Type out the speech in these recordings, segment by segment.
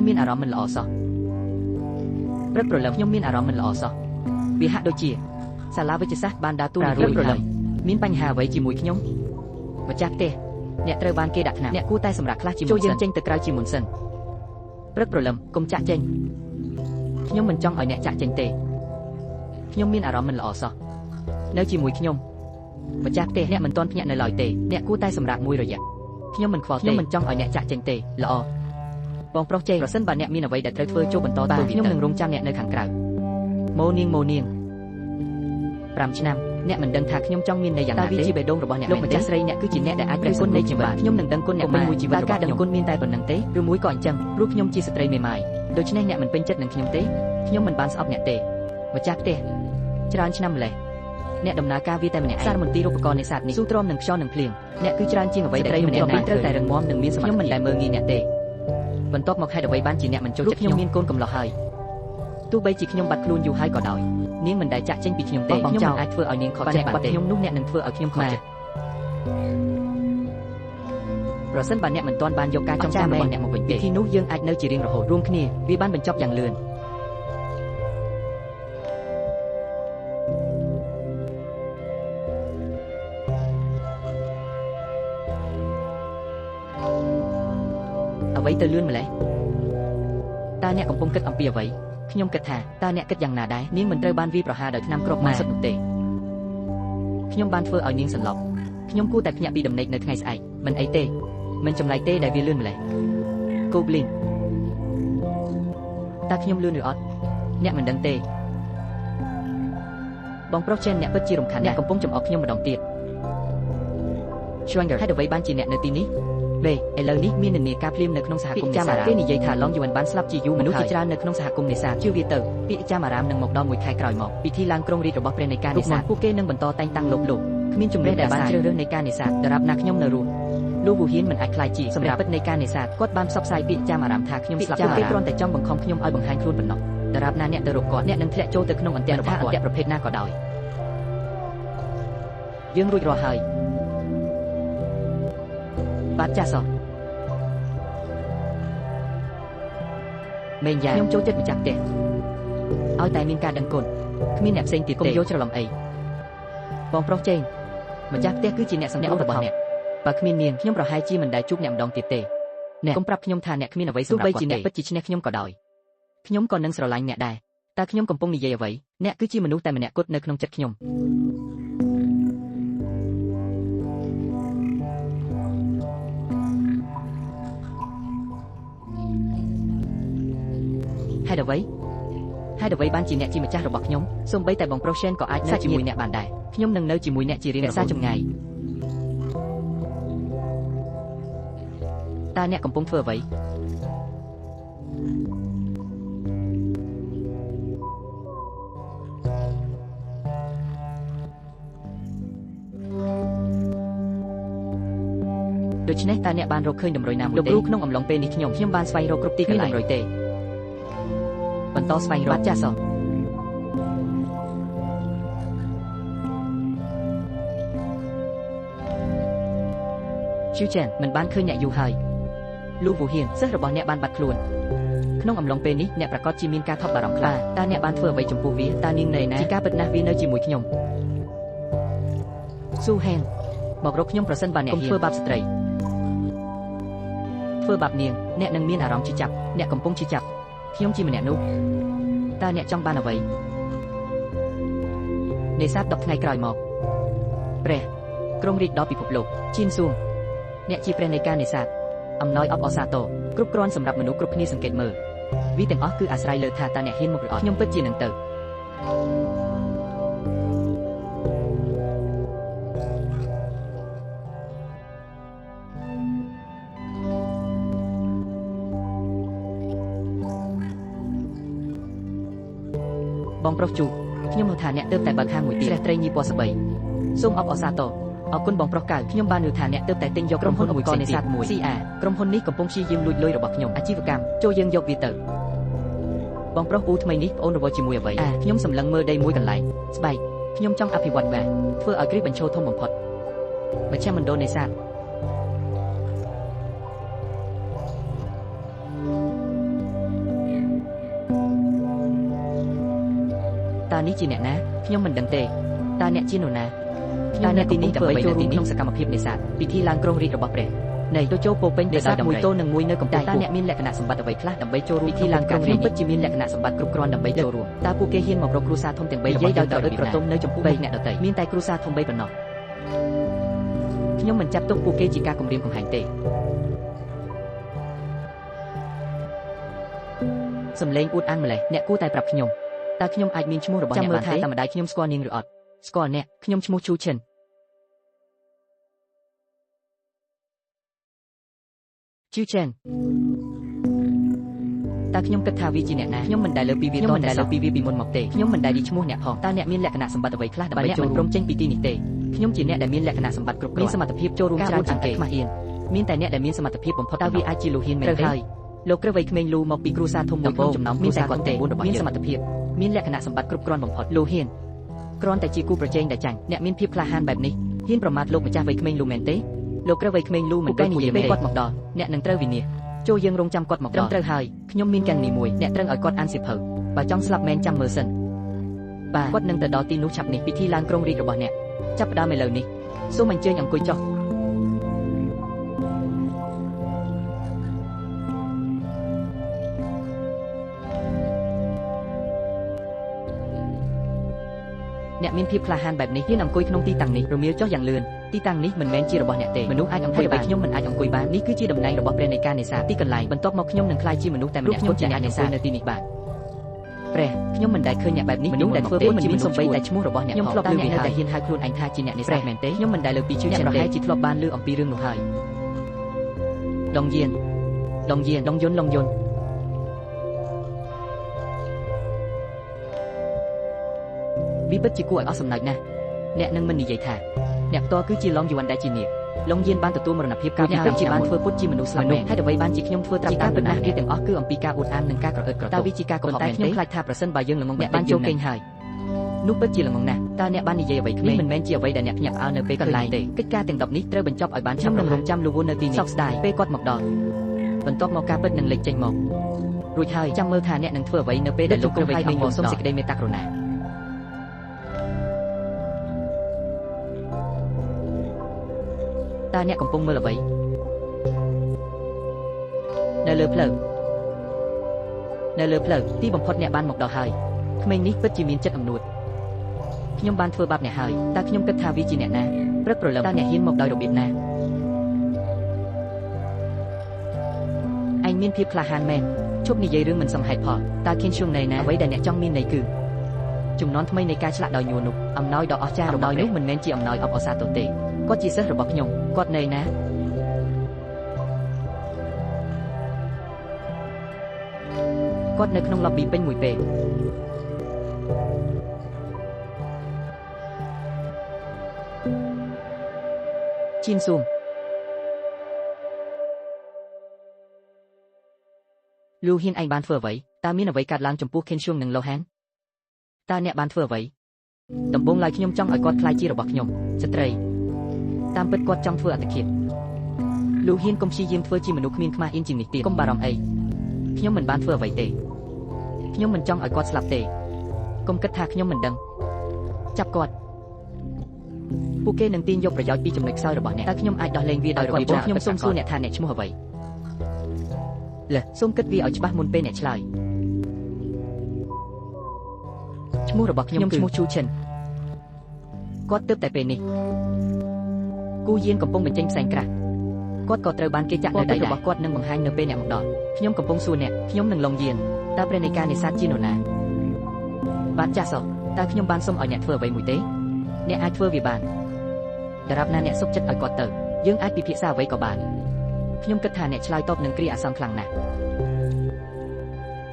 មានអារម្មណ៍មិនល្អសោះព្រឹកព្រលឹមខ្ញុំមានអារម្មណ៍មិនល្អសោះវាហាក់ដូចជាសាលាវិទ្យាសាស្ត្របានដើរតួនាទីព្រឹកព្រលឹមមានបញ្ហាអ្វីជាមួយខ្ញុំម្ចាស់ផ្ទះអ្នកត្រូវបានគេដាក់ថ្នាក់អ្នកគួរតែសម្រាប់ខ្លះជាមុនសិនចូលយើងចេញទៅក្រៅជាមុនសិនព្រឹកព្រលឹមកុំចាក់ចេញខ្ញុំមិនចង់ឲ្យអ្នកចាក់ចេញទេខ្ញុំមានអារម្មណ៍មិនល្អសោះនៅជាមួយខ្ញុំម្ចាស់ផ្ទះអ្នកមិនទាន់ភ្ញាក់នៅឡើយទេអ្នកគួរតែសម្រាប់មួយរយៈខ្ញុំមិនខ្វល់ទេខ្ញុំមិនចង់ឲ្យអ្នកចាក់ចេញទេល្អបងប្រុសចេងប្រសិនបើអ្នកមានអ្វីដែលត្រូវធ្វើចូលបន្តធ្វើខ្ញុំនឹងរងចាំអ្នកនៅខាងក្រៅម៉ូនាង5ឆ្នាំអ្នកមិនដឹងថាខ្ញុំចង់មានន័យយ៉ាងណាទេវាជាបេះដូងរបស់អ្នកលោកម្ចាស់ស្រីអ្នកគឺជាអ្នកដែលអាចព្រះគុណនៃជីវិតខ្ញុំនឹងដឹងគុណអ្នកពេញមួយជីវិតរបស់ខ្ញុំគុណមានតែប៉ុណ្្នឹងទេឬមួយក៏អញ្ចឹងព្រោះខ្ញុំជាស្ត្រីមេម៉ាយដូច្នេះអ្នកមិនពេញចិត្តនឹងខ្ញុំទេខ្ញុំមិនបានស្អប់អ្នកទេម្ចាស់ផ្ទះច្រើនឆ្នាំម្លេះអ្នកដំណើរការវាតែម្នាក់ឯងសារមន្ទីរឧបករណ៍នេសាទនេះស៊ូទ្រាំនឹងខ្យល់នឹងភ្លៀងអ្នកគឺច្រើនជាងអ្វីដែលខ្ញុំម្នាក់ណាត្រូវតែរឹងមាំនិងមានសមត្ថភាពខ្ញុំមិនដែលមើលងាយអ្នកទេបន្ទាប់មកហេតុអ្វីបានជាអ្នកមិនចូលចិត្តខ្ញុំមានកូនកំឡោះហើយទោះបីជាខ្ញុំបាត់ខ្លួនយូរហើយក៏ដោយនាងមិនដែលចាក់ចេញពីខ្ញុំទេខ្ញុំមិនអាចធ្វើឲ្យនាងខកចិត្តបានទេខ្ញុំនោះអ្នកនឹងធ្វើឲ្យខ្ញុំខកចិត្តប្រសិនបើអ្នកមិនទាន់បានយកការចងចាំរបស់អ្នកមកវិញទេទីនោះយើងអាចនៅជារៀងរហូតរួមគ្នាវាបានបញ្ចប់យ៉ាងលឿនអ្វីទៅលឿនម្ល៉េះតើអ្នកកំពុងគិតអំពីអ្វីខ្ញុំគិតថាតើអ្នកគិតយ៉ាងណាដែរនាងមិនត្រូវបានវាយប្រហារដោយថ្នាំគ្រាប់ម៉ាសិតនោះទេខ្ញុំបានធ្វើឲ្យនាងសន្លប់ខ្ញុំគួរតែភ្ញាក់ពីដំណេកនៅថ្ងៃស្អែកមិនអីទេមិនចម្លែកទេដែលវាលឿនម្ល៉េះ Goblin តើខ្ញុំលឿនឬអត់អ្នកមិនដឹងទេបងប្រុសចេនអ្នកពិតជារំខានអ្នកកំពុងចំអកខ្ញុំម្ដងទៀត Schwanger ហេតុអ្វីបានជាអ្នកនៅទីនេះឥឡូវនេះមាននានាការភ្លាមនៅក្នុងសហគមន៍នេសាទគេនិយាយថាឡងយួនបានស្លាប់ជាយូរមនុស្សជាច្រើននៅក្នុងសហគមន៍នេសាទជឿវាទៅពាក្យចាំអារាមនឹងមកដល់មួយខែក្រោយមកពិធីឡើងក្រុងរាជរបស់ព្រះនៃការនេសាទពួកគេនឹងបន្តតែងតាំងលោកគ្មានជំនឿដែលបានជ្រើសរើសនៃការនេសាទដរាបណាខ្ញុំនៅរស់លោកវូហ៊ានមិនអាចខ្លាចជាសម្រាប់ពិតនៃការនេសាទគាត់បានផ្សព្វផ្សាយពាក្យចាំអារាមថាខ្ញុំស្លាប់គេគ្រាន់តែចង់បង្ខំខ្ញុំឲ្យបង្ហាញខ្លួនប៉ុណ្ណោះដរាបណាអ្នកទៅរកគាត់អ្នកនឹងធ្លាក់ចូលទៅក្នុងអន្ទាក់របស់គាត់អន្ទាក់ប្រភេទណាក៏ដោយយើងរួចរាល់ហើយបាទចាស់សោះមេងយ៉ាខ្ញុំចូលចិត្តម្ចាស់ផ្ទះឲ្យតែមានការដឹងគុណគ្មានអ្នកផ្សេងទៀតកុំយកច្រឡំអីបងប្រុសចេងម្ចាស់ផ្ទះគឺជាអ្នកសម្ដែងរបស់អ្នកបើគ្មាននាងខ្ញុំប្រហែលជាមិនដែលជួបអ្នកម្ដងទៀតទេអ្នកកុំប្រាប់ខ្ញុំថាអ្នកគ្មានអ្វីសម្រាប់គាត់ទេទោះបីជាអ្នកពិតជាឈ្នះខ្ញុំក៏ដោយខ្ញុំក៏នឹងស្រឡាញ់អ្នកដែរតែខ្ញុំកំពុងនិយាយអ្វីអ្នកគឺជាមនុស្សតែម្នាក់គត់នៅក្នុងចិត្តខ្ញុំហេតុអ្វីបានជាអ្នកជាម្ចាស់របស់ខ្ញុំសូម្បីតែបងប្រុស Shen ក៏អាចនៅជាមួយអ្នកបានដែរខ្ញុំនឹងនៅជាមួយអ្នកជារៀងរហូតចម្ងាយតើអ្នកកំពុងធ្វើអ្វីដូច្នេះតើអ្នកបានរកឃើញតម្រុយណាមួយទេលោកគ្រូក្នុងអំឡុងពេលនេះខ្ញុំបានស្វែងរកគ្រប់ទីកន្លែងតម្រុយទេបន្តស្វែងរកចាស់សោះឈឺចានមិនបានឃើញអ្នកយូរហើយលោកវូហ៊ានសិស្សរបស់អ្នកបានបាត់ខ្លួនក្នុងអំឡុងពេលនេះអ្នកប្រកាសជាមានការថប់បារម្ភខ្លាំងតើអ្នកបានធ្វើអ្វីចំពោះវាតើនាងនៅណាជាការពិតណាស់វានៅជាមួយខ្ញុំស៊ូហេនមករកខ្ញុំប្រសិនបើអ្នកហ៊ានធ្វើបាបស្ត្រីធ្វើបាបនាងអ្នកនឹងមានអារម្មណ៍ឈឺចាប់អ្នកកំពុងឈឺចាប់ខ្ញុំជាម្នាក់នោះតើអ្នកចង់បានអ្វីនេសាទ10ថ្ងៃក្រោយមកព្រះក្រុងរាជដល់ពិភពលោកជីនស៊ូងអ្នកជាព្រះនៃការនេសាទអំណោយអបអសាទរគ្រប់គ្រាន់សម្រាប់មនុស្សគ្រប់គ្នាសង្កេតមើលវាទាំងអស់គឺអាស្រ័យលើថាតើអ្នកហ៊ានមកឬអត់ខ្ញុំពិតជានឹងទៅបងប្រុសជូខ្ញុំហៅថាអ្នកទើបតែបើកហាងមួយទៀតស្រះត្រីញីពណ៌ស្បីសូមអបអរសាទរអរគុណបងប្រុសកៅខ្ញុំបានឮថាអ្នកទើបតែទិញយកក្រុមហ៊ុនឧបករណ៍នេសាទមួយ CA ក្រុមហ៊ុននេះកំពុងព្យាយាមលួចលុយរបស់ខ្ញុំអាជីវកម្មចូលយើងយកវាទៅបងប្រុសពូថ្មីនេះប្អូនរវល់ជាមួយអ្វីខ្ញុំសម្លឹងមើលដីមួយកន្លែងស្បែកខ្ញុំចង់អភិវឌ្ឍវាធ្វើឲ្យគ្រីបបញ្ឈរធំបំផុតមជ្ឈមណ្ឌលនេសាទ តានេះជាអ្នកណាខ្ញុំមិនដឹងទេតើអ្នកជានរណាតើអ្នកទីនេះដើម្បីចូលរួមក្នុងសកម្មភាពនេសាទពិធីឡើងគ្រងរាជ្យរបស់ព្រះនៃទៅចូលពោពេញនេសាទមួយទល់នឹងមួយនៅកំពូលតើអ្នកមានលក្ខណៈសម្បត្តិអ្វីខ្លះដើម្បីចូលរួមពិធីឡើងគ្រងរាជ្យពិតជាមានលក្ខណៈសម្បត្តិគ្រប់គ្រាន់ដើម្បីចូលរួមតើពួកគេហ៊ានមករកគ្រួសារធំទាំង3របស់យើងដោយអត់ប្រទមនៅចំពោះអ្នកដទៃមានតែគ្រួសារធំ3ប៉ុណ្ណោះខ្ញុំមិនចាត់ទុកពួកគេជាការគំរាមកំហែងទេសំឡេងអួតអាងម្លេះអ្នកគួរតែប្រាប់ខ្ញុំតើខ្ញុំអាចមានឈ្មោះរបស់អ្នកបានទេតែម្ដាយខ្ញុំស្គាល់នាងឬអត់ស្គាល់អ្នកខ្ញុំឈ្មោះឈូឈិនជឿចិនតើខ្ញុំគិតថាវាជាអ្នកណាខ្ញុំមិនដែលលើពីវាខ្ញុំមិនដែលលើពីវាពីមុនមកទេខ្ញុំមិនដែលឌីឈ្មោះអ្នកផងតើអ្នកមានលក្ខណៈសម្បត្តិអ្វីខ្លះដើម្បីចូលរួមចេញពីទីនេះទេខ្ញុំជាអ្នកដែលមានលក្ខណៈសម្បត្តិគ្រប់គ្រាន់មានសមត្ថភាពចូលរួមច្រើនជាងគេខ្មាស់អៀនមានតែអ្នកដែលមានសមត្ថភាពបំផុតតើវាអាចជាលូហ៊ានមែនទេលោកក្រឹវវ័យក្មេងលូមកពីគ្រួសារធំមួយក្នុងចំណោមគ្រួសារគាត់ទេមានសមត្ថភាពមានលក្ខណៈសម្បត្តិគ្រប់គ្រាន់បំផុតលូហ៊ានគ្រាន់តែជាគូប្រជែងដែលចាញ់អ្នកមានភាពក្លាហានបែបនេះហ៊ានប្រមាថលោកម្ចាស់វ័យក្មេងលូមែនទេលោកក្រឹវវ័យក្មេងលូមិនត្រូវនិយាយពេលគាត់មកដល់អ្នកនឹងត្រូវវិនិច្ឆ័យចូលយើងរងចាំគាត់មកដល់ត្រូវហើយខ្ញុំមានកណនីមួយអ្នកត្រូវឲ្យគាត់អានសៀវភៅបើចង់ស្លាប់មែនចាំមើលសិនបាទគាត់នឹងទៅដល់ទីនោះឆាប់នេះពិធីឡើងគ្រងរាជ្យរបស់អ្នកចាប់ផ្ដើមឥឡូវនេះសូមអញ្ជើញអង្គុយចុះអ្នកមានភាពក្លាហានបែបនេះហ៊ានអង្គុយក្នុងទីតាំងនេះរមៀលចុះយ៉ាងលឿនទីតាំងនេះមិនមែនជារបស់អ្នកទេមនុស្សអាចអង្គុយបានខ្ញុំមិនអាចអង្គុយបាននេះគឺជាតំណែងរបស់ព្រះនៃការនេសាទទីកន្លែងបន្ទាប់មកខ្ញុំនឹងក្លាយជាមនុស្សតែម្នាក់ខ្ញុំជាអ្នកនេសាទនៅទីនេះបាទព្រះខ្ញុំមិនដែលឃើញអ្នកបែបនេះមនុស្សដែលធ្វើពុតជាមិនសំបីតែឈ្មោះរបស់អ្នកខ្ញុំធ្លាប់លើអ្នកនៅតែហ៊ានហៅខ្លួនឯងថាជាអ្នកនេសាទមែនទេខ្ញុំមិនដែលលើពីជឿជាក់ប្រហែលជាធ្លាប់បានលើអំពីរឿងនោះហើយដងយៀនដងយន្តវាពិតជាគួរឲ្យអស់សំណើចណាស់អ្នកនឹងមិននិយាយថាអ្នកផ្ទាល់គឺជាឡុងយួនដែលជានាគឡុងយៀនបានទទួលមរណភាពកាលពីជាបានធ្វើពុតជាមនុស្សស្លាប់មែនហើយអ្វីបានជាខ្ញុំធ្វើត្រាប់តាមបណ្ដាគេទាំងអស់គឺអំពីការអួតអាងនិងការក្រអឺតក្រទមតើវាជាការកុហកមែនទេខ្ញុំខ្លាចថាប្រសិនបើយើងល្ងងអ្នកបានចូលគេងហើយនោះពិតជាល្ងងណាស់តើអ្នកបាននិយាយអ្វីគ្មានមិនមែនជាអ្វីដែលអ្នកភ្ញាក់ផ្អើលនៅពេលកន្លែងទេកិច្ចការទាំង10នេះត្រូវបញ្ចប់ឲ្យបានឆាប់នឹងរងចាំលូវនៅទីនេះសោកស្ដាយពេលគាត់មកដល់បន្ទាប់មកការពិតនឹងលេចចេញមករួចហើយចាំមើលថាអ្នកនឹងធ្វើអ្វីនៅពេលដែលលោកគ្រូវ័យក្មេងលោកសូមសេចក្តីមេត្តាករុណាតើអ្នកកំពុងមើលអ្វីនៅលើផ្លូវទីបំផុតអ្នកបានមកដល់ហើយក្មេងនេះពិតជាមានចិត្តអំនួតខ្ញុំបានធ្វើបាបអ្នកហើយតើខ្ញុំគិតថាវាជាអ្នកណាព្រឹកព្រលឹមតើអ្នកហ៊ានមកដោយរបៀបណាឯងមានភាពក្លាហានមែនជប់និយាយរឿងមិនសមហេតុផលតើខៀនឈុងណែណាអ្វីដែលអ្នកចង់មានន័យគឺជំនាន់ថ្មីនៃការឆ្លាក់ដោយញួរនោះអំណោយដ៏អស្ចារ្យរបស់នោះមិនមែនជាអំណោយអបអរសាទរទេគាត់ជាសិស្សរបស់ខ្ញុំគាត់នៅណាគាត់នៅក្នុង lobby ពេញមួយពេលឈីនស៊ូមលូហ៊ានឯងបានធ្វើអ្វីតើមានអ្វីកើតឡើងចំពោះខេនឈួងនិងឡូហានតើអ្នកបានធ្វើអ្វីដំបូងឡើយខ្ញុំចង់ឲ្យគាត់ក្លាយជារបស់ខ្ញុំស្ត្រីតាមពិតគាត់ចង់ធ្វើអត្តឃាតលូហ៊ានកុំព្យាយាមធ្វើជាមនុស្សគ្មានខ្មាស់អៀនជាងនេះទៀតកុំបារម្ភអីខ្ញុំមិនបានធ្វើអ្វីទេខ្ញុំមិនចង់ឲ្យគាត់ស្លាប់ទេកុំគិតថាខ្ញុំមិនដឹងចាប់គាត់ពួកគេនឹងទាញយកប្រយោជន៍ពីចំណុចខ្សោយរបស់អ្នកតើខ្ញុំអាចដោះលែងវាដោយរបៀបខ្ញុំសូមសួរអ្នកថាអ្នកឈ្មោះអ្វីលើសូមគិតវាឲ្យច្បាស់មុនពេលអ្នកឆ្លើយឈ្មោះរបស់ខ្ញុំឈ្មោះឈូឈិនគាត់ទើបតែពេលនេះគូយានកំពុងបញ្ចេញផ្សែងក្រាស់គាត់ក៏ត្រូវបានគេចាក់នៅដៃរបស់គាត់នឹងបង្ហាញនៅពេលអ្នកមកដល់ខ្ញុំកំពុងសួរអ្នកខ្ញុំនឹងឡុងយានតើព្រះនៃការនេសាទជានរណាបាទចាស់សោះតើខ្ញុំបានសុំឲ្យអ្នកធ្វើអ្វីមួយទេអ្នកអាចធ្វើវាបានដរាបណាអ្នកសុខចិត្តឲ្យគាត់ទៅយើងអាចពិភាក្សាអ្វីក៏បានខ្ញុំគិតថាអ្នកឆ្លើយតបនឹងគ្រាអាសន្នខ្លាំងណាស់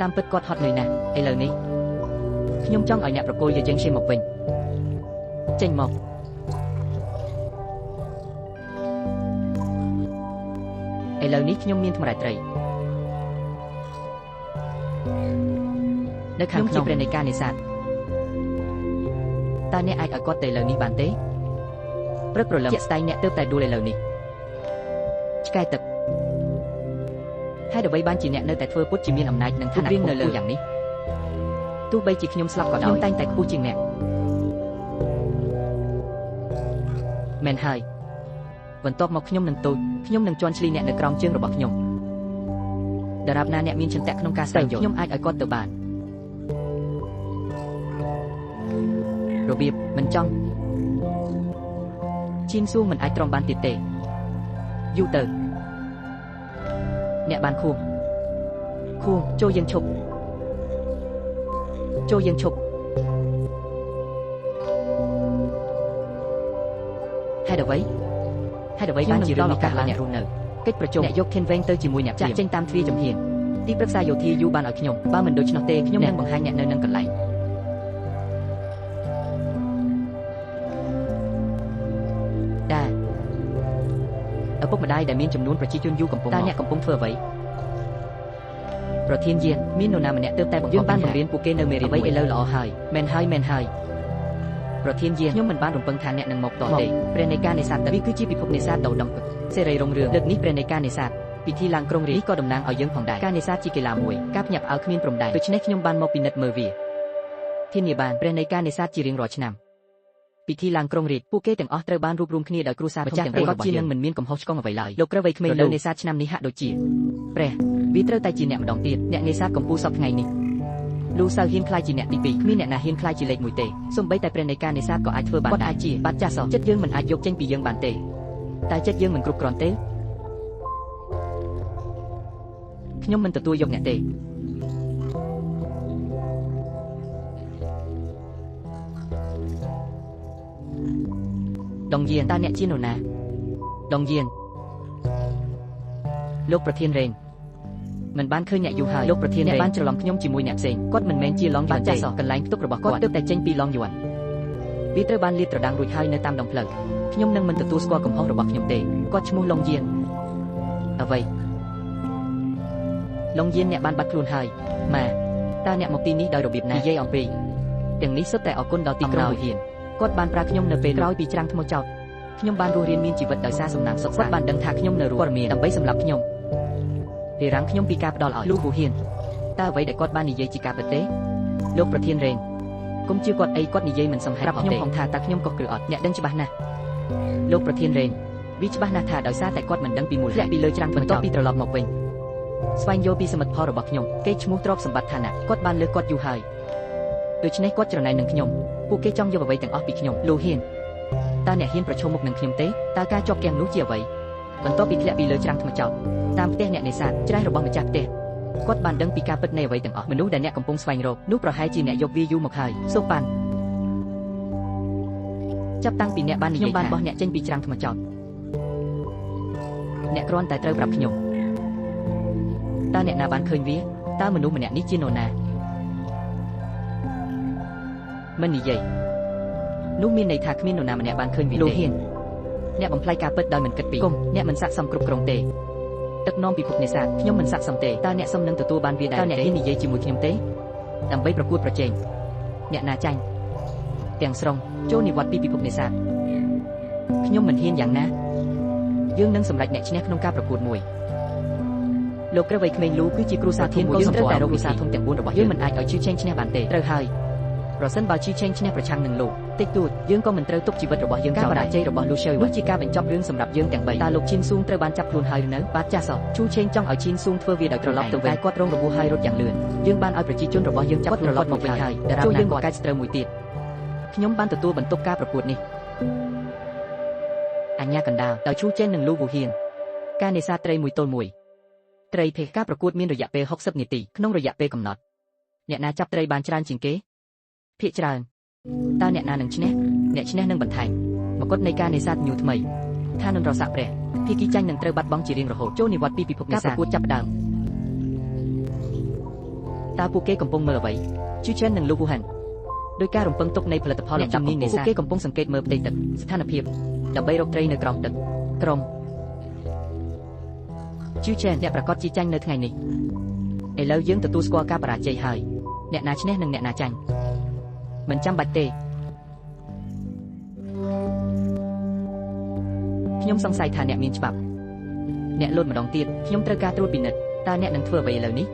តាមពិតគាត់ហត់នឿយណាស់ឥឡូវនេះខ្ញុំចង់ឲ្យអ្នកប្រគល់យកយើងឈាមមកវិញចេញមកឥឡូវនេះខ្ញុំមានថ្មរ៉ែត្រីនៅខាងខ្ញុំជាព្រះនៃការនេសាទតើអ្នកអាចឲ្យគាត់ទៅឥឡូវនេះបានទេព្រឹកព្រលឹមជាក់ស្ដែងអ្នកទើបតែដួលឥឡូវនេះឆ្កែទឹកហើយអ្វីបានជាអ្នកនៅតែធ្វើពុតជាមានអំណាចនិងឋានៈនៅលើយ៉ាងនេះ ទោះបីជាខ្ញុំស្លាប់ក៏ដោយខ្ញុំតែងតែខ្ពស់ជាងអ្នកមែនហើយបន្ទាប់មកខ្ញុំនឹងទូចខ្ញុំនឹងជន់ឈ្លីអ្នកនៅក្រោមជើងរបស់ខ្ញុំដរាបណាអ្នកមានចន្ទៈក្នុងការស្វែងយល់ខ្ញុំអាចឲ្យគាត់ទៅបានរបៀបមិនចង់ជីនស៊ូមិនអាចទ្រាំបានទៀតទេយូរទៅអ្នកបានខួងចូលយើងឈប់ហេតុអ្វីបានជារឿងនេះកើតឡើងអ្នករស់នៅកិច្ចប្រជុំអ្នកយកធានវែងទៅជាមួយអ្នកចាក់ចេញតាមទ្វារចំហៀងទីប្រឹក្សាយោធាយូបានឲ្យខ្ញុំបើមិនដូច្នោះទេខ្ញុំនឹងបង្ហាញអ្នកនៅនឹងកន្លែងដែរឪពុកម្ដាយដែលមានចំនួនប្រជាជនយូកំពុងតើអ្នកកំពុងធ្វើអ្វីប្រធានយានមាននរណាម្នាក់ទើបតែបង្រៀនបានបង្រៀនពួកគេនៅមេរៀនអ្វីឥឡូវល្អហើយមែនហើយប្រធានយានខ្ញុំមិនបានរំពឹងថាអ្នកនឹងមកតទេព្រះនៃការនេសាទវាគឺជាពិភពនេសាទដ៏ដំណឹងសេរីរុងរឿងលើកនេះព្រះនៃការនេសាទពិធីឡើងក្រុងរាជក៏តំណាងឲ្យយើងផងដែរការនេសាទជាកីឡាមួយការភ្ញាក់ផ្អើលគ្មានព្រំដែនដូច្នេះខ្ញុំបានមកពិនិត្យមើលវាធានាបានព្រះនៃការនេសាទជារៀងរាល់ឆ្នាំពិធីឡើងក្រុងរាជពួកគេទាំងអស់ត្រូវបានរួបរวมគ្នាដោយគ្រួសារម្ចាស់ព្រះគាត់ជានឹងមិនមានកំហុសឆ្គងអ្វីឡើយលោកក្រវ័យក្មេងលើនេសាទឆ្នាំនេះហាក់ដូចជាព្រះវាត្រូវតែជាអ្នកម្ដងទៀតអ្នកនេសាទកម្ពុជាសពថ្ងៃនេះលូសៅហ៊ានខ្លាយជាអ្នកទី2គ្មានអ្នកណាហ៊ានខ្លាយជាលេខ1ទេសូម្បីតែព្រះនៃការនេសាទក៏អាចធ្វើបានគាត់អាចជាបាត់ចាស់សោះចិត្តយើងមិនអាចយកចេញពីយើងបានទេតែចិត្តយើងមិនគ្រប់គ្រាន់ទេខ្ញុំមិនទទួលយកអ្នកទេដងយានតើអ្នកជានរណាដងយានលោកប្រធានរ៉េនមិនបានឃើញអ្នកយូរហើយលោកប្រធានអ្នកបានច្រឡំខ្ញុំជាមួយអ្នកផ្សេងគាត់មិនមែនជាឡងយួនទេកន្លែងផ្ទុករបស់គាត់ទើបតែចេញពីឡងយួនវាត្រូវបានលាតត្រដាងរួចហើយនៅតាមដងផ្លូវខ្ញុំនឹងមិនទទួលស្គាល់កំហុសរបស់ខ្ញុំទេគាត់ឈ្មោះឡុងយានអ្វីឡុងយានអ្នកបានបាត់ខ្លួនហើយម៉ាតើអ្នកមកទីនេះដោយរបៀបណានិយាយអំពីទាំងនេះសុទ្ធតែអរគុណដល់ទីក្រុងហ៊ានគាត់បានប្រើខ្ញុំនៅពេលក្រោយពីច្រាំងថ្មចោតខ្ញុំបានរស់រានមានជីវិតដោយសារសំណាងសុខគាត់បានដឹងថាខ្ញុំនៅរស់ព័ត៌មានដើម្បីសម្លាប់ខ្ញុំរារាំងខ្ញុំពីការផ្ដល់ឲ្យលោកហ៊ូហ៊ានតើអ្វីដែលគាត់បាននិយាយជាការពិតទេលោកប្រធានរ៉េនគុំជឿគាត់អីគាត់និយាយមិនសមហេតុខ្ញុំផងថាតើខ្ញុំកុសឬអត់អ្នកដឹងច្បាស់ណាស់លោកប្រធានរ៉េនវាច្បាស់ណាស់ថាដោយសារតែគាត់មិនដឹងពីមូលហេតុពីលើច្រាំងបន្ទាប់ពីត្រឡប់មកវិញស្វែងយល់ពីសមិទ្ធផលរបស់ខ្ញុំគេឈ្មោះទ្រព្យសម្បត្តិឋានៈគាត់បានលើកគាត់យូរហើយដូច្នេះគាត់ច្រណែននឹងខ្ញុំពួកគេចង់យកអ្វីទាំងអស់ពីខ្ញុំលោកហ៊ានតើអ្នកហ៊ានប្រឈមមុខនឹងខ្ញុំទេតើការជាប់គាំងនោះជាអ្វីបន្ទាប់ពីធ្លាក់ពីលើច្រាំងថ្មចោតតាមផ្ទះអ្នកនេសាទច្រែះរបស់ម្ចាស់ផ្ទះគាត់បានដឹងពីការពិតនៃអ្វីទាំងអស់មនុស្សដែលអ្នកកំពុងស្វែងរកនោះប្រហែលជាអ្នកយកវាយូរមកហើយសូប៉ាន់ចាប់តាំងពីអ្នកបាននិយាយថាខ្ញុំបានបោះអ្នកចេញពីច្រាំងថ្មចោតអ្នកគ្រាន់តែត្រូវប្រាប់ខ្ញុំតើអ្នកណាបានឃើញវាតើមនុស្សម្នាក់នេះជានរណាមិននិយាយនោះមានន័យថាគ្មាននរណាម្នាក់បានឃើញវាទេលោកហ៊ានអ្នកបំផ្លាញការពិតដោយមិនគិតពីគុំអ្នកមិនស័ក្តិសមគ្រប់គ្រងទេទឹកនាំពិភពនេសាទខ្ញុំមិនស័ក្តិសមទេតើអ្នកសមនឹងទទួលបានវាដែរតើអ្នកហ៊ាននិយាយជាមួយខ្ញុំទេដើម្បីប្រកួតប្រជែងអ្នកណាចាញ់ទាំងស្រុងចូលនិវត្តន៍ពីពិភពនេសាទខ្ញុំមិនហ៊ានយ៉ាងណាយើងនឹងសម្រេចអ្នកឈ្នះក្នុងការប្រកួតមួយលោកក្រវ័យក្មេងលូគឺជាគ្រូសាធំយើងត្រូវតែរកគ្រូសាធំទាំង4របស់យើងមិនអាចឲ្យឈឺឆេងឈ្នះបានទេត្រូវហើយប្រសិនបើឈឺឆេងឈ្នះប្រឆាំងនឹងលោកតិចតួចយើងក៏មិនត្រូវទុកជីវិតរបស់យើងការបរាជ័យរបស់លូស៊ើនោះជាការបញ្ចប់រឿងសម្រាប់យើងទាំង3តើលោកឈីនស៊ូងត្រូវបានចាប់ខ្លួនហើយឬនៅបាទចាស់សោះឈូឆេងចង់ឲ្យឈីនស៊ូងធ្វើវាដោយត្រឡប់ទៅវិញគាត់រងរបួសហើយរត់យ៉ាងលឿនយើងបានឲ្យប្រជាជនរបស់យើងចាប់ខ្លួនគាត់មកវិញហើយតែចូលយើងក៏កាច់ស្ត្រូវមួយទៀតខ្ញុំបានទទួលបន្ទុកការប្រកួតនេះអញ្ញាកណ្ដាលដោយឈូចេននិងលូវូហ៊ានការនេសាទត្រីមួយទល់មួយត្រីភេការប្រកួតមានរយៈពេល60នាទីក្នុងរយៈពេលកំណត់អ្នកណាចាប់ត្រីបានច្រើនជាងគេភាគច្រើនតើអ្នកណានឹងឈ្នះអ្នកឈ្នះនឹងបន្ថែមមកុដនៃការនេសាទញូថ្មីថានឹងរសាក់ព្រះភាគីចាញ់នឹងត្រូវបាត់បង់ជារៀងរហូតចូលនិវត្តន៍ពីពិភពនេសាទការប្រកួតចាប់ផ្ដើមតើពួកគេកំពុងមើលអ្វីជូចិននិងលូវូហានដោយការរំពឹងទុកនៃផលិតផលអ្នកជំនាញនេសាទពួកគេកំពុងសង្កេតមើលផ្ទៃទឹកស្ថានភាពដើម្បីរកត្រីនៅក្រោមទឹកក្រុមជូចិនអ្នកប្រកាសជាចាញ់នៅថ្ងៃនេះឥឡូវយើងទទួលស្គាល់ការបរាជ័យហើយអ្នកណាឈ្នះនិងអ្នកណាចាញ់មិនចាំបាច់ទេខ្ញុំសង្ស័យថាអ្នកមានច្បាប់អ្នកលោតម្ដងទៀតខ្ញុំត្រូវការត្រួតពិនិត្យតើអ្នកនឹងធ្វើអ្វីឥឡូវនេះ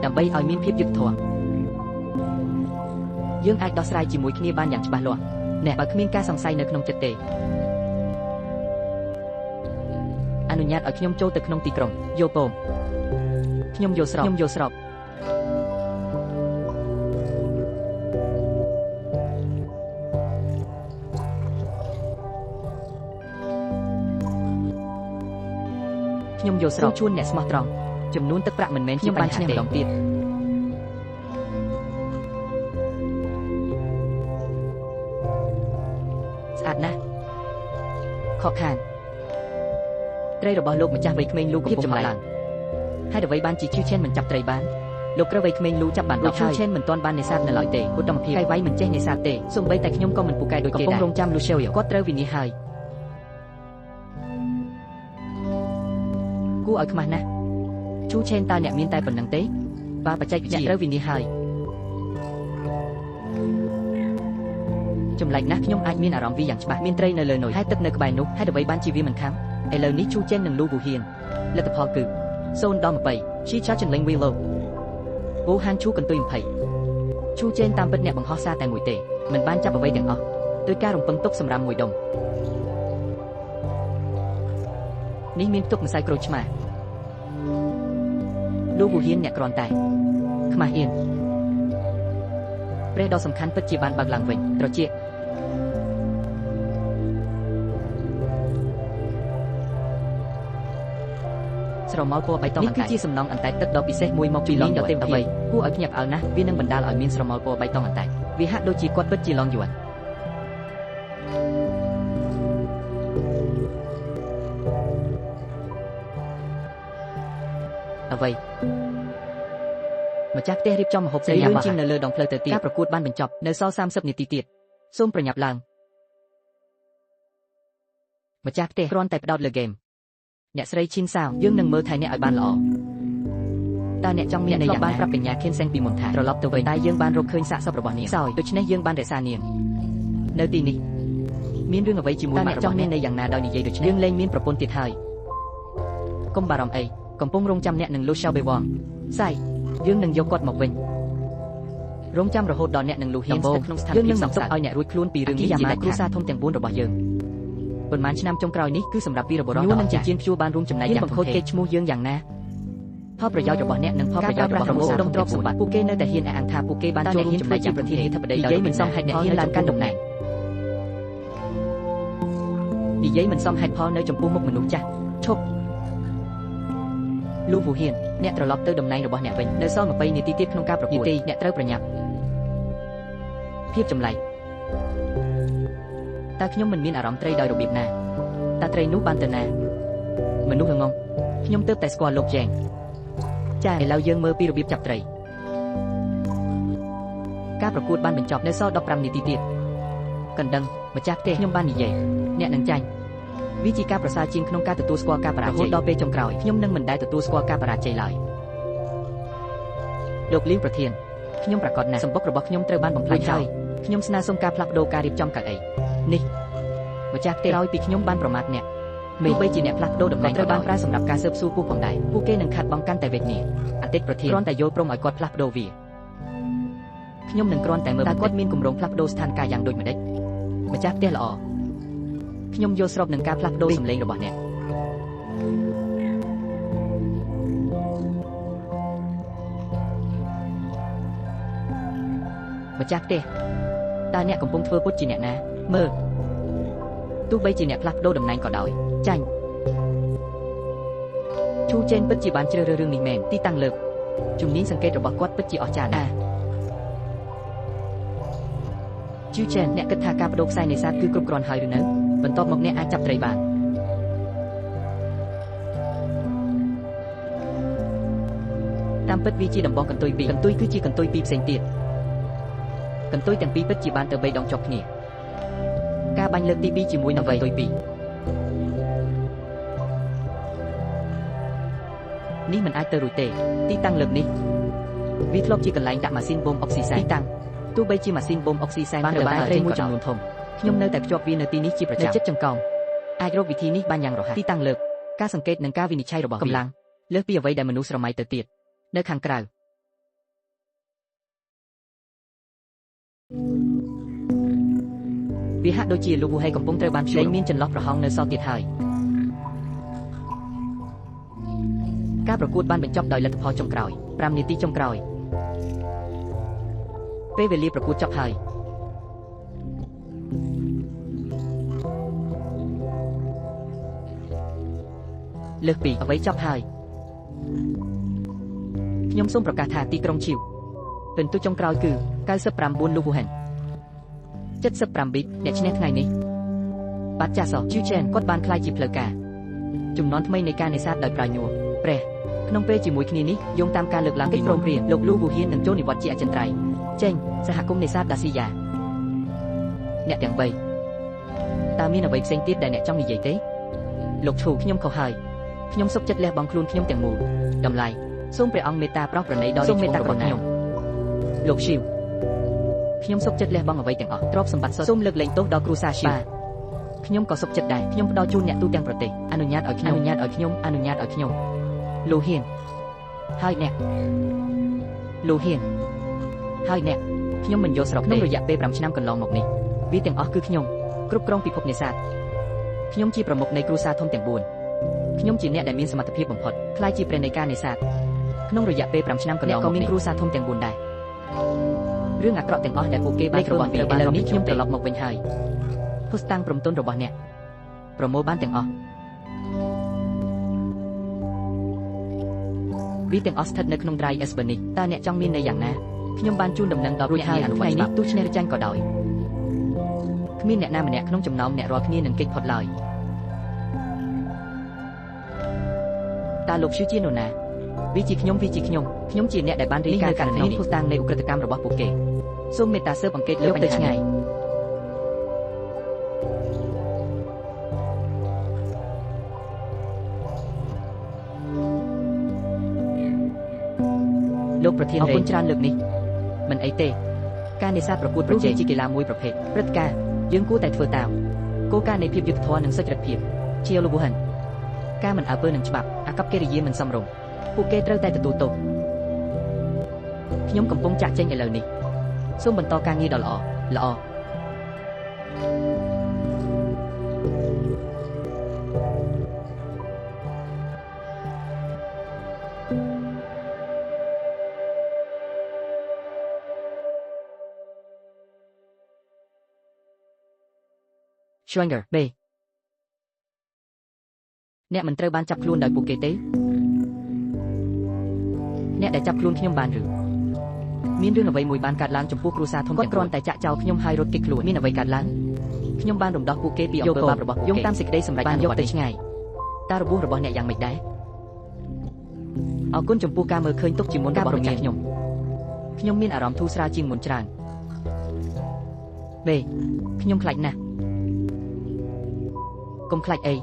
ដើម្បីឲ្យមានភាពយុត្តិធម៌ យើងអាចដោះស្រាយជាមួយគ្នាបានយ៉ាងច្បាស់លាស់អ្នកបើគ្មានការសង្ស័យនៅក្នុងចិត្តទេអនុញ្ញាតឲ្យខ្ញុំចូលទៅក្នុងទីក្រុងយោពងខ្ញុំយល់ស្របជួនអ្នកស្មោះត្រង់ចំនួនទឹកប្រាក់មិនមែនខ្ញុំបានឈ្នះម្ដងទៀតស្អាតណាស់ខកខានត្រីរបស់លោកម្ចាស់វ័យក្មេងលូកំពុងចម្លែកហើយអ្វីបានជាឈឺឈានមិនចាប់ត្រីបានលោកក្រវ័យក្មេងលូចាប់បានលោកឈឺឈានមិនទាន់បាននេសាទនៅឡើយទេឧត្តមភាពកាយវាយមិនចេះនេសាទទេសូម្បីតែខ្ញុំក៏មិនពូកែដូចគេដែរកំពុងរងចាំលូសេវគាត់ត្រូវវិនិច្ឆ័យហើយគួរឲ្យខ្មាស់ណាស់ឈូឆេនតើអ្នកមានតែប៉ុណ្្នឹងទេបាទបច្ចេកវិទ្យាត្រូវវិនិច្ឆ័យហើយចម្លែកណាស់ខ្ញុំអាចមានអារម្មណ៍វាយ៉ាងច្បាស់មានត្រីនៅលើនុយហើយទឹកនៅក្បែរនោះហើយអ្វីបានជាវាមិនខាំឥឡូវនេះឈូឆេននិងលូវូហ៊ៀនលទ្ធផលគឺ0-20 She Chachling Willow វូហានឈូកន្ទុយ20ឈូឆេនតាមពិតអ្នកបង្ហោះសារតែមួយទេមិនបានចាប់អ្វីទាំងអស់ដោយការរំពឹងទុកសម្រាប់មួយដុំនេះមានផ្ទុកម្សៅក្រូចឆ្មាលូវូហ៊ៀនអ្នកគ្រាន់តែខ្មាស់អៀនព្រះដ៏សំខាន់ពិតជាបានបើកឡើងវិញត្រជាក់ស្រមោលពណ៌បៃតងអណ្តែតនេះគឺជាសំណង់អណ្តែតទឹកដ៏ពិសេសមួយមកពីឡងយួនអ្វីគួរឲ្យភ្ញាក់ផ្អើលណាស់វានឹងបណ្ដាលឲ្យមានស្រមោលពណ៌បៃតងអណ្តែតវាហាក់ដូចជាគាត់ពិតជាឡងយួនអ្វីម្ចាស់ផ្ទះរៀបចំម្ហូបស្រីលឿនជាងនៅលើដងផ្លូវទៅទៀតការប្រកួតបានបញ្ចប់នៅសល់30នាទីទៀតសូមប្រញាប់ឡើងម្ចាស់ផ្ទះគ្រាន់តែផ្ដោតលើហ្គេមអ្នកស្រីឈីនសាវយើងនឹងមើលថែអ្នកឲ្យបានល្អតើអ្នកចង់មានអ្នកបានប្រាប់កញ្ញាខៀនសេងពីមុនថាត្រឡប់ទៅវិញតែយើងបានរកឃើញសាកសពរបស់នាងសោយដូច្នេះយើងបានរក្សានាងនៅទីនេះមានរឿងអ្វីជាមួយអ្នកចង់មាននៅយ៉ាងណាដោយនិយាយដូច្នេះយើងលែងមានប្រពន្ធទៀតហើយកុំបារម្ភអីកំពុងរងចាំអ្នកនឹងលូសឆាវបេវងសៃយើងនឹងយកគាត់មកវិញរងចាំរហូតដល់អ្នកនឹងលូហ៊ៀនស្ថិតក្នុងស្ថានភាពសំសើចឲ្យអ្នករួចខ្លួនពីរឿងនេះជាគ្រួសារធំទាំង4របស់យើងប៉ុន្មានឆ្នាំចុងក្រោយនេះគឺសម្រាប់វីរបុរសនិងជាជាព្យួរបានរួមចំណែកយ៉ាងបង្ខូចគេឈ្មោះយើងយ៉ាងណាផលប្រយោជន៍របស់អ្នកនិងផលប្រយោជន៍របស់ក្រុមដុំទ្រព្យសម្បត្តិពួកគេនៅតែហ៊ានអះអាងថាពួកគេបានចូលរួមចំណែកជាប្រធានាធិបតីដោយមិនសមហេតុអ្នកហ៊ានឡើងកាន់តំណែងនិយាយមិនសមហេតុផលនៅចំពោះមុខមនុស្សចាស់ឈប់លូវូហ៊ៀនអ្នកត្រឡប់ទៅតំណែងរបស់អ្នកវិញនៅសល់20នាទីទៀតក្នុងការប្រកួតអ្នកត្រូវប្រញាប់ភាពចម្លែកតើខ្ញុំមិនមានអារម្មណ៍ត្រីដោយរបៀបណាតើត្រីនោះបានទៅណាមនុស្សល្ងងខ្ញុំទើបតែស្គាល់លោកយ៉ែងចាឥឡូវយើងមើលពីរបៀបចាប់ត្រីការប្រកួតបានបញ្ចប់នៅសល់15នាទីទៀតកណ្ដឹងម្ចាស់ផ្ទះខ្ញុំបាននិយាយអ្នកនឹងចាញ់វាជាការប្រសើរជាងក្នុងការទទួលស្គាល់ការបរាជ័យរហូតដល់ពេលចុងក្រោយខ្ញុំនឹងមិនដែលទទួលស្គាល់ការបរាជ័យឡើយលោកលីវប្រធានខ្ញុំប្រកាសណាស់សម្បុករបស់ខ្ញុំត្រូវបានបំផ្លាញហើយខ្ញុំស្នើសុំការផ្លាស់ប្ដូរការរៀបចំកៅអីនេះម្ចាស់ផ្ទះក្រោយពីខ្ញុំបានប្រមាថអ្នកមេបីជាអ្នកផ្លាស់ប្ដូរតំណែងត្រូវបានប្រើសម្រាប់ការស៊ើបសួរពួកផងដែរពួកគេនឹងខាត់បងកាន់តែវេទនាអតីតប្រធានគ្រាន់តែយល់ព្រមឲ្យគាត់ផ្លាស់ប្ដូរវាខ្ញុំនឹងគ្រាន់តែមើលតើគាត់មានគម្រោងផ្លាស់ប្ដូរស្ថានភាពយ៉ាងដូចម្តេចម្ចាស់ផ្ទះល្អខ្ញុំយល់ស្របនឹងការផ្លាស់ប្ដូរសម្លេងរបស់អ្នកម្ចាស់ផ្ទះតើអ្នកកំពុងធ្វើពុតជាអ្នកណាមើលទោះបីជាអ្នកផ្លាស់ប្ដូរតំណែងក៏ដោយចាញ់ឈូចេនពិតជាបានជ្រើសរើសរឿងនេះមែនទីតាំងលើកជំនាញសង្កេតរបស់គាត់ពិតជាអស្ចារ្យណាស់ឈូចេនអ្នកគិតថាការបដូរខ្សែនេសាទគឺគ្រប់គ្រាន់ហើយឬនៅបន្ទាប់មកអ្នកអាចចាប់ត្រីបានតាមពិតវាជាដំបងកន្ទុយពីរកន្ទុយគឺជាកន្ទុយពីរផ្សេងទៀតកន្ទុយទាំងពីរពិតជាបានទៅ3ដងជាប់គ្នាការបាញ់លើកទី2ជាមួយនឹងកន្ទុយពីរនេះមិនអាចទៅរួចទេទីតាំងលើកនេះវាធ្លាប់ជាកន្លែងដាក់ម៉ាស៊ីនបូមអុកស៊ីសែនទីតាំងទោះបីជាម៉ាស៊ីនបូមអុកស៊ីសែនបានទៅបានត្រីមួយចំនួនធំខ្ញុំនៅតែភ្ជាប់វានៅទីនេះជាប្រចាំនៅចិត្តចង្កោមអាចរកវិធីនេះបានយ៉ាងរហ័សទីតាំងលើកការសង្កេតនិងការវិនិច្ឆ័យរបស់កម្លាំងលើសពីអ្វីដែលមនុស្សស្រមៃទៅទៀតនៅខាងក្រៅ វាហាក់ដូចជាលោកវូហេកំពុងត្រូវបានភ្លេងមានចន្លោះប្រហោងនៅសល់ទៀតហើយការប្រកួតបានបញ្ចប់ដោយលទ្ធផលចុងក្រោយ5នាទីចុងក្រោយពេលវេលាប្រកួតចប់ហើយលើកពីអ្វីចប់ហើយខ្ញុំសូមប្រកាសថាទីក្រុងឈីវពិន្ទុចុងក្រោយគឺ99លោកវូហេន78ប៊ីតអ្នកឈ្នះថ្ងៃនេះបាត់ចាសជូជែនគាត់បានក្លាយជាផ្លូវការចំនួនថ្មីនៃការនេសាទដោយប្រើញ័រព្រះក្នុងពេលជាមួយគ្នានេះយោងតាមការលើកឡើងពីព្រមព្រៀងលោកលូវូហ៊ៀននឹងចូលនិវត្តន៍ជាអចិន្ត្រៃយ៍ចេញសហគមន៍នេសាទដាស៊ីយ៉ាអ្នកទាំង3តើមានអ្វីផ្សេងទៀតដែលអ្នកចង់និយាយទេលោកឈូខ្ញុំខុសហើយខ្ញុំសុខចិត្តលះបង់ខ្លួនខ្ញុំទាំងមូលតម្លៃសូមព្រះអង្គមេត្តាប្រោសប្រណីដល់សូមមេត្តារបស់ខ្ញុំលោកឈីវខ្ញុំសុខចិត្តលះបង់អ្វីទាំងអស់ទ្រព្យសម្បត្តិសូមលើកលែងទោសដល់គ្រួសារឈីវខ្ញុំក៏សុខចិត្តដែរខ្ញុំផ្ដល់ជូនអ្នកទូទាំងប្រទេសអនុញ្ញាតឲ្យខ្ញុំលូហ៊ៀនហើយអ្នកលូហ៊ៀនហើយអ្នកខ្ញុំមិនយកស្រុកក្នុងរយៈពេល5ឆ្នាំកន្លងមកនេះវាទាំងអស់គឺខ្ញុំគ្រប់គ្រងពិភពនេសាទខ្ញុំជាប្រមុខនៃគ្រួសារធំទាំង4ខ្ញុំជាអ្នកដែលមានសមត្ថភាពបំផុតខ្លាយជាព្រះនៃការនេសាទក្នុងរយៈពេល5ឆ្នាំកន្លងមកក៏មានគ្រួសារធំទាំង4ដែររឿងអាក្រក់ទាំងអស់ដែលពួកគេបានរបស់វាឥឡូវនេះខ្ញុំត្រឡប់មកវិញហើយភស្តុតាងព្រមទុនរបស់អ្នកប្រមូលបានទាំងអស់វាទាំងអស់ស្ថិតនៅក្នុង Dry Esper នេះតើអ្នកចង់មានន័យយ៉ាងណាខ្ញុំបានជូនដំណឹងដល់រួចហើយថ្ងៃនេះទោះឈ្នះឬចាញ់ក៏ដោយគ្មានអ្នកណាម្នាក់ក្នុងចំណោមអ្នករាល់គ្នានឹងគេចផុតឡើយតើលោកឈឺជានរណាវាជាខ្ញុំខ្ញុំជាអ្នកដែលបានរាយការណ៍ករណីភស្តុតាងនៃឧក្រិដ្ឋកម្មរបស់ពួកគេសូមមេត្តាស៊ើបអង្កេតលើបញ្ហានេះលោកប្រធានអរគុណច្រើនលើកនេះមិនអីទេការនេសាទប្រកួតប្រជែងជាកីឡាមួយប្រភេទព្រឹត្តិការណ៍យើងគួរតែធ្វើតាមគោលការណ៍នៃភាពយុត្តិធម៌និងសុចរិតភាពជាលោកវូហិនការមិនអើពើនឹងច្បាប់អាកប្បកិរិយាមិនសមរម្យពួកគេត្រូវតែទទួលទោសខ្ញុំកំពុងចាក់ចេញឥឡូវនេះសូមបន្តការងារដ៏ល្អSchwanger B អ្នកមិនត្រូវបានចាប់ខ្លួនដោយពួកគេទេអ្នកដែលចាប់ខ្លួនខ្ញុំបានឬមានរឿងអ្វីមួយបានកើតឡើងចំពោះគ្រួសារធំគាត់គ្រាន់តែចាក់ចោលខ្ញុំហើយរត់គេចខ្លួនមានអ្វីកើតឡើងខ្ញុំបានរំដោះពួកគេពីអំពើបាបរបស់យោងតាមសេចក្តីសម្រេចបានយកទៅឆ្ងាយតើរបួសរបស់អ្នកយ៉ាងម៉េចដែរអរគុណចំពោះការមើលឃើញទុកជាមុនរបស់ម្ចាស់ខ្ញុំមានអារម្មណ៍ធូរស្រាលជាងមុនច្រើនBខ្ញុំខ្លាចណាស់កុំខ្លាចអី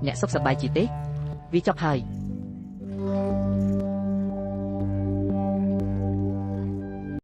អ្នកសុខសប្បាយជាទេវាចប់ហើយ